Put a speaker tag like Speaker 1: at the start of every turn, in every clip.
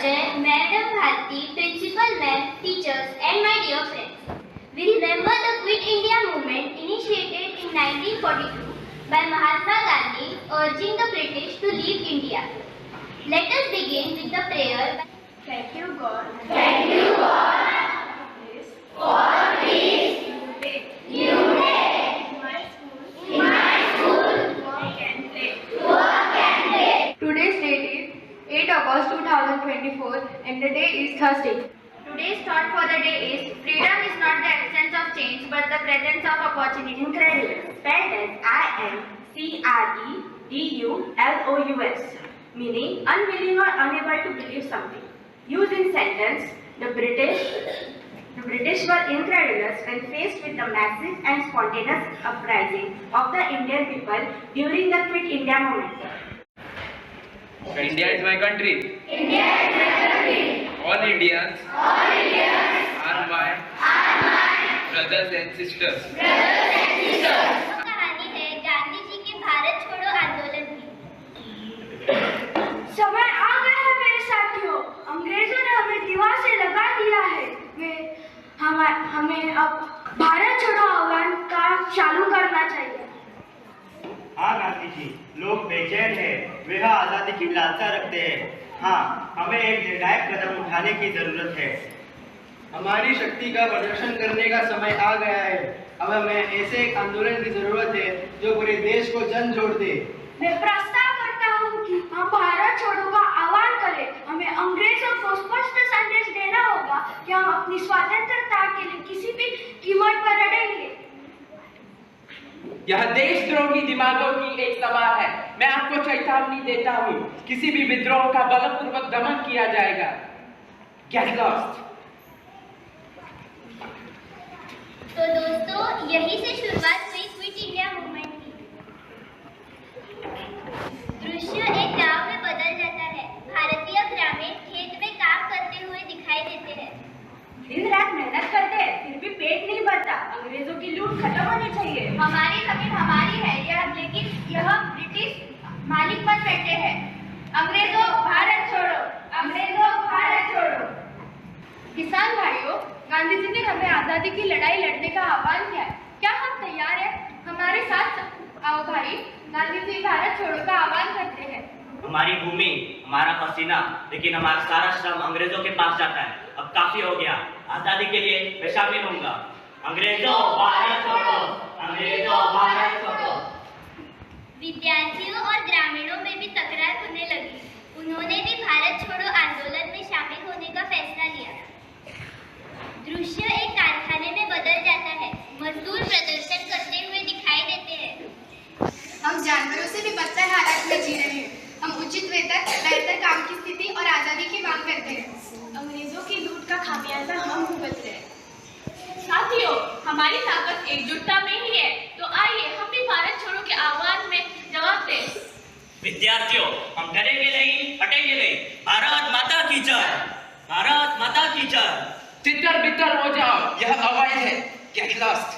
Speaker 1: Ajay, Madam Bharti, Principal Ma'am, teachers and my dear friends. We remember the Quit India movement initiated in 1942 by Mahatma Gandhi urging the British to leave India. Let us begin with the prayer.
Speaker 2: Thank you, God.
Speaker 1: Thank you, God, for this new day. In my school,
Speaker 2: Work and play.
Speaker 1: work and play.
Speaker 2: Today's date is 8 August 2024 and the day is Thursday.
Speaker 3: Today's thought for the day is freedom is not the absence of change but the presence of opportunity.
Speaker 4: Incredulous, spelled as INCREDULOUS, meaning unwilling or unable to believe something. Used in sentence, the British were incredulous when faced with the massive and spontaneous uprising of the Indian people during the Quit India movement.
Speaker 5: India is my country.
Speaker 1: India is my country.
Speaker 5: All Indians
Speaker 1: All Indians
Speaker 5: are my
Speaker 1: are my
Speaker 5: brothers and sisters.
Speaker 1: brothers and sisters. कहानी है गांधी जी के भारत छोड़ो आंदोलन की।
Speaker 2: समय आ गया है मेरे साथियों, अंग्रेजों ने हमें दीवार से लगा दिया है। हमें अब भारत छोड़ो आह्वान का चालू करना चाहिए।
Speaker 6: हाँ गांधी जी, लोग बेचैन हैं, वे आज़ादी की लालसा रखते हैं। हाँ, हमें एक निर्णायक कदम उठाने की जरूरत है।
Speaker 7: हमारी शक्ति का प्रदर्शन करने का समय आ गया है। अब हमें ऐसे एक आंदोलन की जरूरत है जो पूरे देश को जन जोड़ दे।
Speaker 2: मैं प्रस्ताव करता हूँ कि हम भारत छोड़ो का आह्वान करें। हमें अंग्रेजों को स्पष्ट संदेश देना होगा कि हम अपनी स्वतंत्रता के लिए किसी भी कीमत पर लड़ेंगे।
Speaker 8: यह देशद्रोही दिमागों की एक सभा है। मैं आपको चेतावनी देता हूँ, किसी भी विद्रोह का बलपूर्वक दमन किया जाएगा। Get lost।
Speaker 1: तो दोस्तों, यहीं से शुरुआत हुई क्विट इंडिया मूवमेंट की। दृश्य एक गांव में बदल जाता है। भारतीय ग्रामीण खेत में काम करते हुए दिखाई देते हैं।
Speaker 4: दिन रात मेहनत करते हैं, फिर भी पेट नहीं भरता। अंग्रेजों की लूट खत्म होनी चाहिए।
Speaker 3: हमारी जमीन हमारी है लेकिन यह ब्रिटिश मालिक पर बैठे हैं। अंग्रेजों भारत छोड़ो, अंग्रेजों भारत छोड़ो।
Speaker 2: किसान भाइयों, गांधी जी ने हमें आजादी की लड़ाई लड़ने का आह्वान किया है। क्या हम तैयार हैं? हमारे साथ आओ भाई, गांधी जी भारत छोड़ो का आह्वान करते हैं।
Speaker 6: हमारी भूमि, हमारा पसीना, लेकिन हमारा सारा श्रम अंग्रेजों के पास जाता है। अब काफी हो गया, आजादी के लिए मैं शामिल होऊंगा। अंग्रेजों भारत छोड़ो, अंग्रेजों भारत छोड़ो।
Speaker 1: विद्यार्थियों और ग्रामीणों में भी तकरार होने लगी। उन्होंने भी भारत छोड़ो आंदोलन में शामिल होने का फैसला लिया। दृश्य एक कारखाने में बदल जाता है। मजदूर प्रदर्शन करते हुए दिखाई देते हैं।
Speaker 2: हम जानवरों से भी बदतर हालत में जी रहे हैं। हम उचित वेतन, बेहतर काम की स्थिति और आजादी की मांग करते हैं। अंग्रेजों की लूट का खामियाजा हम भुगत रहे हैं।
Speaker 3: साथियों, हमारी ताकत एकजुटता में ही है। तो आइए हम भी भारत छोड़ो के आह्वान में जवाब दें।
Speaker 6: विद्यार्थियों, हम डरेंगे नहीं, हटेंगे नहीं। भारत माता की जय, भारत माता की जय।
Speaker 8: तितर बितर हो जाओ, यह अवैध है। Get lost।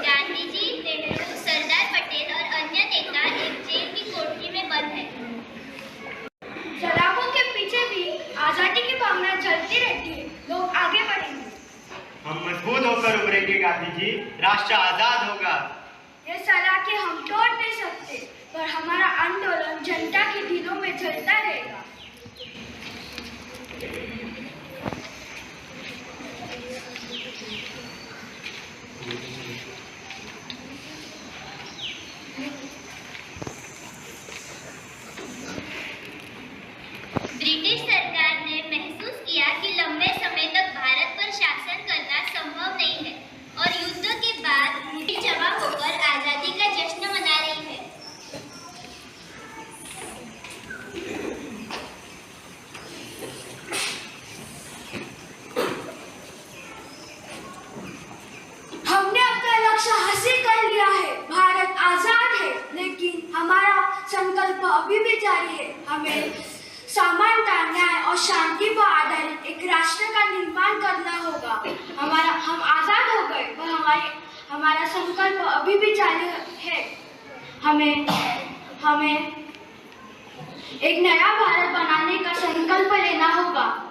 Speaker 1: गांधी जी, नेहरू, सरदार पटेल और अन्य नेता एक जेल की कोठरी में बंद हैं।
Speaker 2: सलाखों के पीछे भी आजादी की भावना चलती रहती है। लोग आगे बढ़ेंगे।
Speaker 6: हम मजबूत होकर उभरेंगे गांधी जी, राष्ट्र आजाद होगा।
Speaker 2: ये सलाखें हम तोड़ नहीं सकते, पर हमारा आंदोलन जनता के दिलों में जलता रहेगा।
Speaker 1: ब्रिटिश सरकार ने महसूस किया कि लंबे समय तक भारत पर शासन करना संभव नहीं है और युद्ध के बाद मुट्ठी जमा होकर आजादी का जश्न मना रही है।
Speaker 2: हमने अपना लक्ष्य हासिल कर लिया है। भारत आजाद है, लेकिन हमारा संकल्प अभी भी जारी है। हमें समानता, न्याय और शांति पर आधारित एक राष्ट्र का निर्माण करना होगा। हम आजाद हो गए, पर हमारा संकल्प अभी भी जारी है। हमें हमें एक नया भारत बनाने का संकल्प लेना होगा।